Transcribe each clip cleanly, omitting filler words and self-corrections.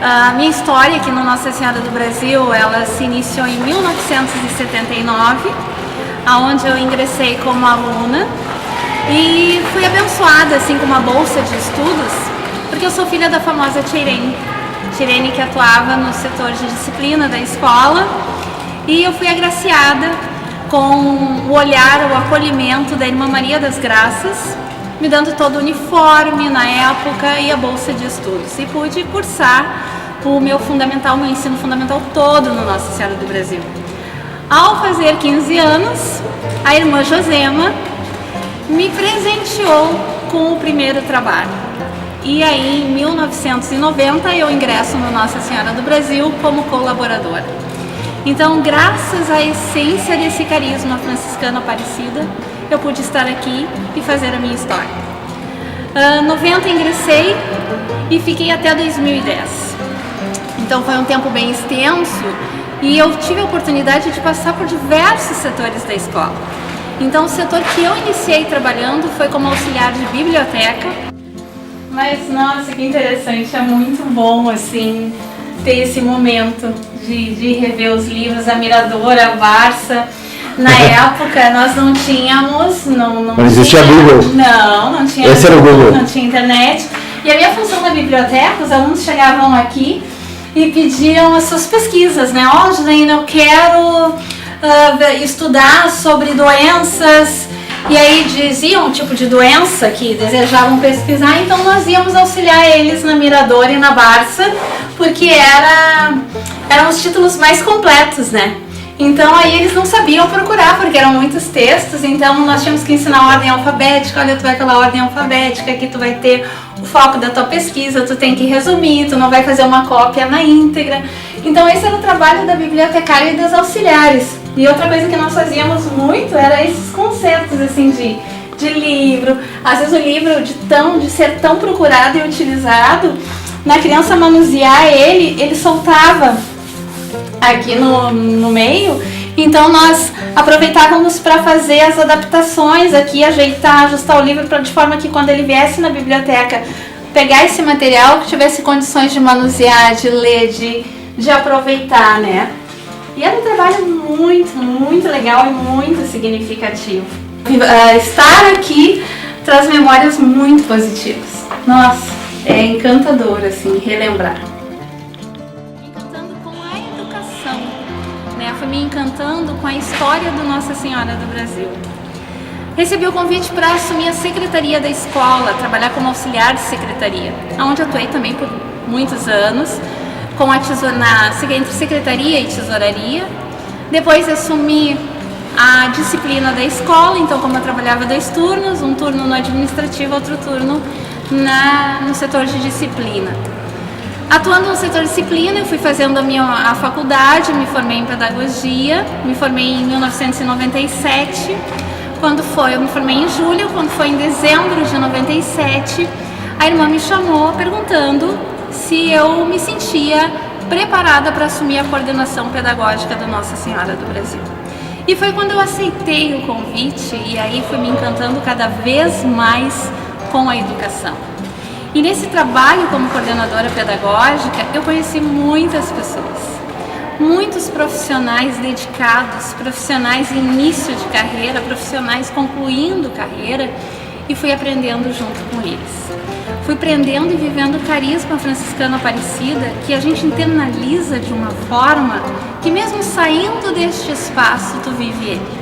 A minha história aqui no Nossa Senhora do Brasil, ela se iniciou em 1979, onde eu ingressei como aluna e fui abençoada assim com uma bolsa de estudos, porque eu sou filha da famosa Tia Irene, que atuava no setor de disciplina da escola, e eu fui agraciada com o olhar, o acolhimento da Irmã Maria das Graças, me dando todo o uniforme na época e a bolsa de estudos. E pude cursar o meu ensino fundamental todo no Nossa Senhora do Brasil. Ao fazer 15 anos, a irmã Josema me presenteou com o primeiro trabalho. E aí, em 1990, eu ingresso no Nossa Senhora do Brasil como colaboradora. Então, graças à essência desse carisma franciscano Aparecida, eu pude estar aqui e fazer a minha história. Em 90 ingressei e fiquei até 2010. Então foi um tempo bem extenso e eu tive a oportunidade de passar por diversos setores da escola. Então o setor que eu iniciei trabalhando foi como auxiliar de biblioteca. Mas nossa, que interessante, é muito bom assim ter esse momento de rever os livros, a Miradora, a Barça. Na época nós não tínhamos, não existia Google. Não tinha. Esse era o Google. Não tinha internet. E a minha função na biblioteca, os alunos chegavam aqui e pediam as suas pesquisas, né? Ó, Janaína, eu quero estudar sobre doenças. E aí diziam o tipo de doença que desejavam pesquisar, então nós íamos auxiliar eles na Miradora e na Barça, porque eram os títulos mais completos, né? Então aí eles não sabiam procurar, porque eram muitos textos, então nós tínhamos que ensinar a ordem alfabética. Olha, tu vai pela ordem alfabética, aqui tu vai ter o foco da tua pesquisa, tu tem que resumir, tu não vai fazer uma cópia na íntegra. Então esse era o trabalho da bibliotecária e dos auxiliares. E outra coisa que nós fazíamos muito era esses concertos assim de livro. Às vezes o livro de ser tão procurado e utilizado, na criança manusear ele soltava aqui no meio, então nós aproveitávamos para fazer as adaptações aqui, ajustar o livro de forma que quando ele viesse na biblioteca pegar esse material, que tivesse condições de manusear, de ler, de aproveitar, né? E era um trabalho muito legal e muito significativo. Estar aqui traz memórias muito positivas. Nossa, é encantador assim relembrar. Fui me encantando com a história do Nossa Senhora do Brasil. Recebi o convite para assumir a secretaria da escola, trabalhar como auxiliar de secretaria, onde atuei também por muitos anos, entre secretaria e tesouraria. Depois assumi a disciplina da escola, então como eu trabalhava 2 turnos, um turno no administrativo, outro turno no setor de disciplina. Atuando no setor de disciplina, eu fui fazendo a faculdade, me formei em pedagogia, me formei em 1997, eu me formei em julho, quando foi em dezembro de 97, a irmã me chamou perguntando se eu me sentia preparada para assumir a coordenação pedagógica da Nossa Senhora do Brasil. E foi quando eu aceitei o convite e aí fui me encantando cada vez mais com a educação. E nesse trabalho como coordenadora pedagógica, eu conheci muitas pessoas, muitos profissionais dedicados, profissionais em início de carreira, profissionais concluindo carreira, e fui aprendendo junto com eles. Fui aprendendo e vivendo o carisma franciscano Aparecida, que a gente internaliza de uma forma que mesmo saindo deste espaço, tu vive ele.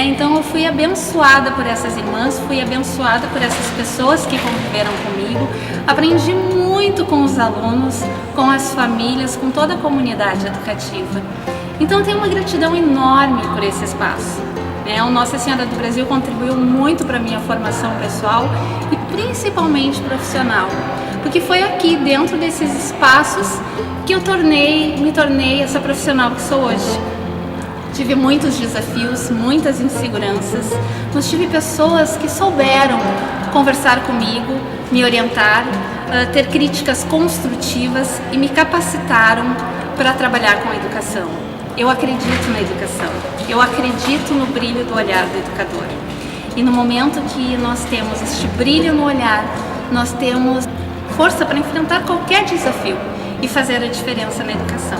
Então eu fui abençoada por essas irmãs, fui abençoada por essas pessoas que conviveram comigo, aprendi muito com os alunos, com as famílias, com toda a comunidade educativa. Então eu tenho uma gratidão enorme por esse espaço. O Nossa Senhora do Brasil contribuiu muito para a minha formação pessoal e principalmente profissional, porque foi aqui, dentro desses espaços, que eu me tornei essa profissional que sou hoje. Tive muitos desafios, muitas inseguranças, mas tive pessoas que souberam conversar comigo, me orientar, ter críticas construtivas e me capacitaram para trabalhar com a educação. Eu acredito na educação, eu acredito no brilho do olhar do educador. E no momento que nós temos este brilho no olhar, nós temos força para enfrentar qualquer desafio. e fazer a diferença na educação.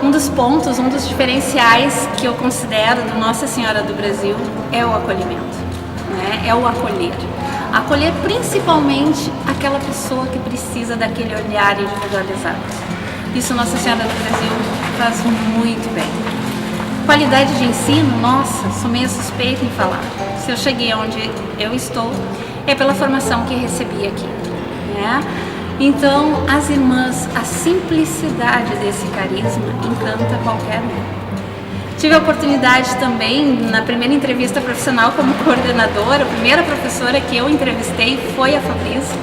Um dos pontos, um dos diferenciais que eu considero do Nossa Senhora do Brasil é o acolhimento, né? É o acolher. Acolher principalmente aquela pessoa que precisa daquele olhar individualizado. Isso Nossa Senhora do Brasil faz muito bem. Qualidade de ensino, nossa, sou meio suspeita em falar. Se eu cheguei onde eu estou, é pela formação que recebi aqui, né? Então, as irmãs, a simplicidade desse carisma encanta qualquer um. Tive a oportunidade também, na primeira entrevista profissional como coordenadora, a primeira professora que eu entrevistei foi a Fabrício,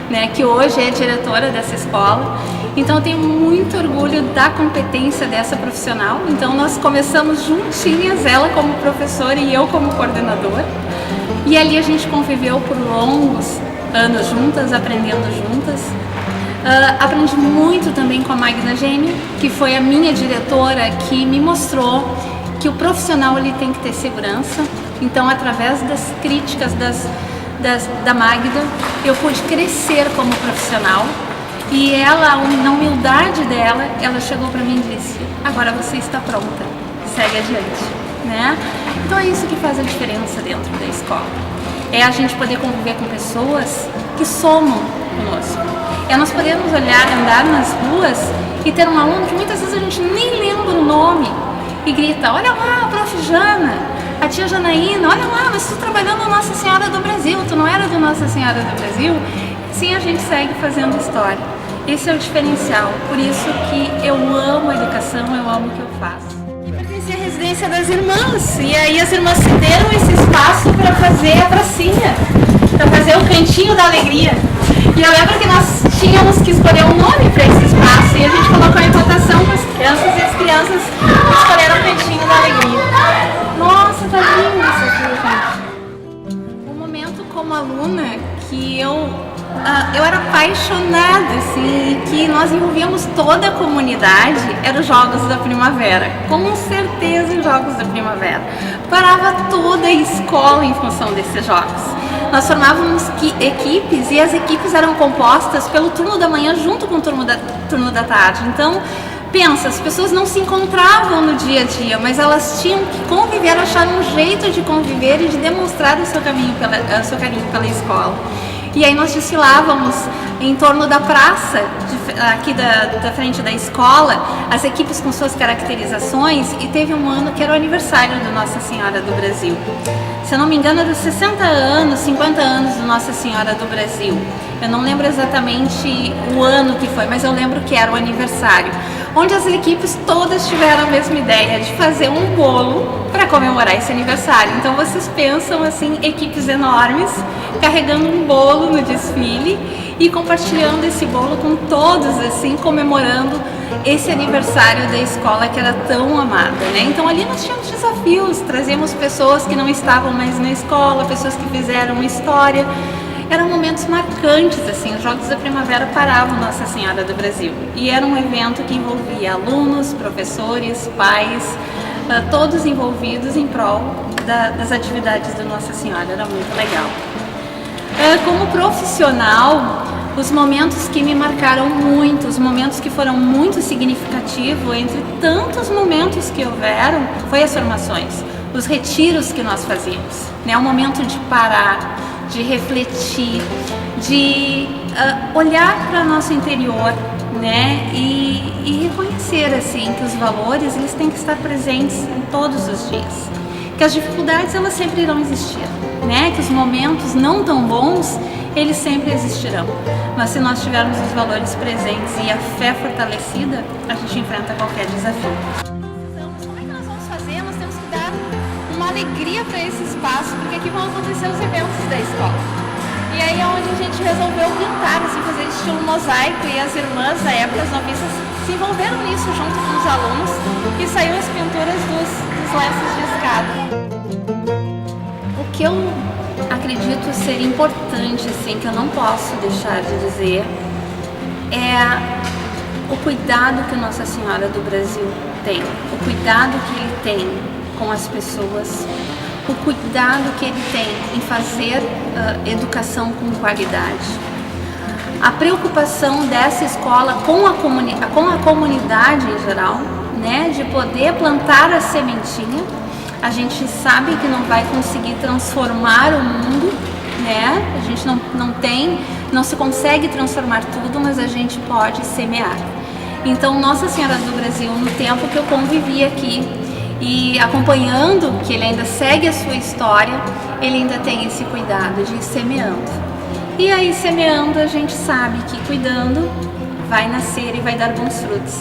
né, que hoje é diretora dessa escola. Então eu tenho muito orgulho da competência dessa profissional. Então nós começamos juntinhas, ela como professora e eu como coordenadora. E ali a gente conviveu por longos anos juntas, aprendendo juntas. Aprendi muito também com a Magna Gênio, que foi a minha diretora, que me mostrou que o profissional ele tem que ter segurança. Então, através das críticas da Magda, eu pude crescer como profissional. E ela, na humildade dela, ela chegou para mim e disse: agora você está pronta, segue adiante, né? Então é isso que faz a diferença dentro da escola. É a gente poder conviver com pessoas que somam conosco. É nós podermos olhar, andar nas ruas e ter um aluno que muitas vezes a gente nem lembra o nome e grita: olha lá, a prof. Jana, a tia Janaína, olha lá, mas tu trabalhando na Nossa Senhora do Brasil, tu não era do Nossa Senhora do Brasil? Sim, a gente segue fazendo história. Esse é o diferencial, por isso que eu amo a educação, eu amo o que eu faço. Eu pertenci à residência das irmãs, e aí as irmãs cederam esse espaço para fazer a pracinha, para fazer o cantinho da alegria. E eu lembro que nós tínhamos que escolher um nome para esse espaço, e a gente colocou em votação com as crianças, e as crianças escolheram o cantinho da alegria. Nossa, tá lindo isso aqui, gente. Um momento como aluna que eu era apaixonada, assim, que nós envolvíamos toda a comunidade, eram os Jogos da Primavera, com certeza os Jogos da Primavera. Parava toda a escola em função desses jogos. Nós formávamos equipes e as equipes eram compostas pelo turno da manhã junto com o turno da tarde. Então, pensa, as pessoas não se encontravam no dia a dia, mas elas tinham que conviver, achar um jeito de conviver e de demonstrar o seu carinho pela escola. E aí nós desfilávamos em torno da praça, aqui da frente da escola, as equipes com suas caracterizações, e teve um ano que era o aniversário do Nossa Senhora do Brasil. Se eu não me engano, era 60 anos, 50 anos do Nossa Senhora do Brasil. Eu não lembro exatamente o ano que foi, mas eu lembro que era o aniversário, onde as equipes todas tiveram a mesma ideia de fazer um bolo para comemorar esse aniversário. Então vocês pensam assim, equipes enormes carregando um bolo no desfile e compartilhando esse bolo com todos, assim, comemorando esse aniversário da escola que era tão amada, né? Então ali nós tínhamos desafios, trazíamos pessoas que não estavam mais na escola, pessoas que fizeram história. Eram momentos marcantes, assim, os Jogos da Primavera paravam Nossa Senhora do Brasil. E era um evento que envolvia alunos, professores, pais, todos envolvidos em prol das atividades da Nossa Senhora. Era muito legal. Como profissional, os momentos que me marcaram muito, os momentos que foram muito significativos, entre tantos momentos que houveram, foi as formações, os retiros que nós fazíamos, né? O momento de parar, de refletir, de olhar para nosso interior, né? E reconhecer, assim, que os valores eles têm que estar presentes em todos os dias, que as dificuldades elas sempre irão existir, né? Que os momentos não tão bons eles sempre existirão, mas se nós tivermos os valores presentes e a fé fortalecida, a gente enfrenta qualquer desafio. Como é que nós vamos fazer? Nós temos que dar uma alegria para esse espaço, porque aqui vão acontecer os eventos da escola. E aí é onde a gente resolveu pintar, assim, fazer estilo mosaico, e as irmãs da época, as noviças, se envolveram nisso junto com os alunos, e saiu as pinturas dos lenços de escada. O que eu acredito ser importante, assim, que eu não posso deixar de dizer, é o cuidado que Nossa Senhora do Brasil tem, o cuidado que Ele tem com as pessoas, o cuidado que Ele tem em fazer educação com qualidade. a preocupação dessa escola com a comunidade em geral, né, de poder plantar a sementinha. A gente sabe que não vai conseguir transformar o mundo, né? A gente não se consegue transformar tudo, mas a gente pode semear. Então, Nossa Senhora do Brasil, no tempo que eu convivi aqui e acompanhando que ele ainda segue a sua história, ele ainda tem esse cuidado de ir semeando. E aí, semeando, a gente sabe que cuidando vai nascer e vai dar bons frutos.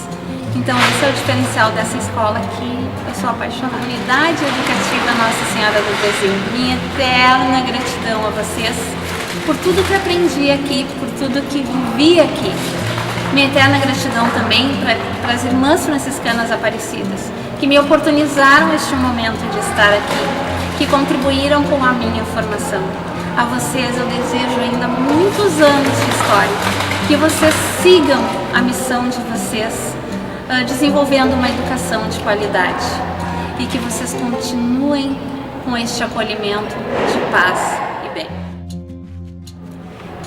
Então, esse é o diferencial dessa escola que eu sou apaixonada. Unidade Educativa Nossa Senhora do Brasil. Minha eterna gratidão a vocês por tudo que aprendi aqui, por tudo que vivi aqui. Minha eterna gratidão também para as irmãs franciscanas aparecidas, que me oportunizaram este momento de estar aqui, que contribuíram com a minha formação. A vocês eu desejo ainda muitos anos de história, que vocês sigam a missão de vocês, desenvolvendo uma educação de qualidade, e que vocês continuem com este acolhimento de paz e bem.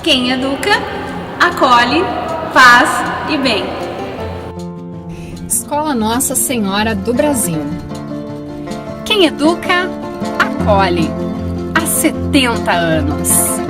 Quem educa, acolhe, paz e bem. Escola Nossa Senhora do Brasil. Quem educa, acolhe. Há 70 anos.